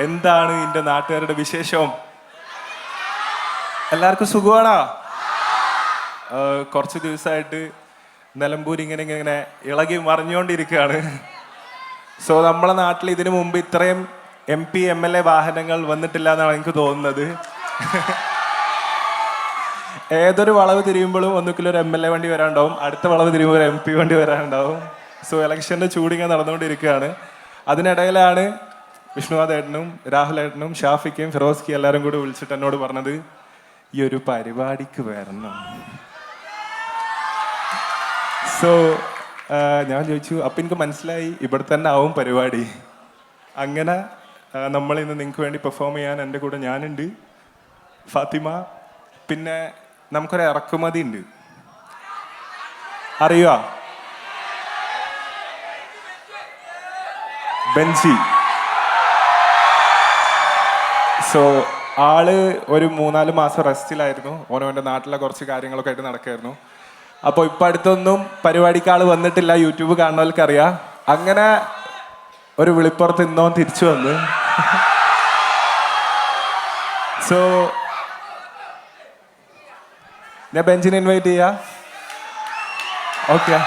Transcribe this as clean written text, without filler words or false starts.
എന്താണ് എൻ്റെ നാട്ടുകാരുടെ വിശേഷം? എല്ലാവർക്കും സുഖമാണോ? കുറച്ച് ദിവസമായിട്ട് നിലമ്പൂർ ഇങ്ങനെ ഇങ്ങനെ ഇളകി മറിഞ്ഞുകൊണ്ടിരിക്കുകയാണ്. സോ നമ്മളെ നാട്ടിൽ ഇതിനു മുമ്പ് ഇത്രയും MP MLA വാഹനങ്ങൾ വന്നിട്ടില്ല എന്നാണ് എനിക്ക് തോന്നുന്നത്. ഏതൊരു വളവ് തിരിയുമ്പോഴും ഒന്നുകിൽ ഒരു MLA വണ്ടി വരാനുണ്ടാവും, അടുത്ത വളവ് തിരിയുമ്പോൾ ഒരു MP വണ്ടി വരാനുണ്ടാവും. സോ ഇലക്ഷൻ്റെ ചൂടിങ്ങനെ നടന്നുകൊണ്ടിരിക്കുകയാണ്. അതിനിടയിലാണ് വിഷ്ണുനാഥ് ഏട്ടനും രാഹുൽ ഏട്ടനും ഷാഫിക്കും ഫിറോസ്കി എല്ലാവരും കൂടി വിളിച്ചിട്ട് എന്നോട് പറഞ്ഞത് ഈ ഒരു പരിപാടിക്ക് വരണം. സോ ഞാൻ ചോദിച്ചു, അപ്പം എനിക്ക് മനസ്സിലായി ഇവിടെ തന്നെ ആവും പരിപാടി. അങ്ങനെ നമ്മളിന്ന് നിങ്ങൾക്ക് വേണ്ടി പെർഫോം ചെയ്യാൻ എൻ്റെ കൂടെ ഞാനുണ്ട്, ഫാത്തിമ, പിന്നെ നമുക്കൊരു ഇറക്കുമതി ഉണ്ട്, അറിയുക, ബെൻസി. സോ ആള് ഒരു 3-4 മാസം റെസ്റ്റിലായിരുന്നു. ഓനോൻ്റെ നാട്ടിലെ കുറച്ച് കാര്യങ്ങളൊക്കെ ആയിട്ട് നടക്കായിരുന്നു. അപ്പോൾ ഇപ്പം അടുത്തൊന്നും പരിപാടിക്ക് ആൾ വന്നിട്ടില്ല, യൂട്യൂബ് കാണുന്നവർക്കറിയാം. അങ്ങനെ ഒരു വിളിപ്പുറത്ത് ഇന്നോ തിരിച്ചു വന്ന്. സോ ഞാൻ ബെഞ്ചിനെ ഇൻവൈറ്റ് ചെയ്യാം. ഓക്കെ.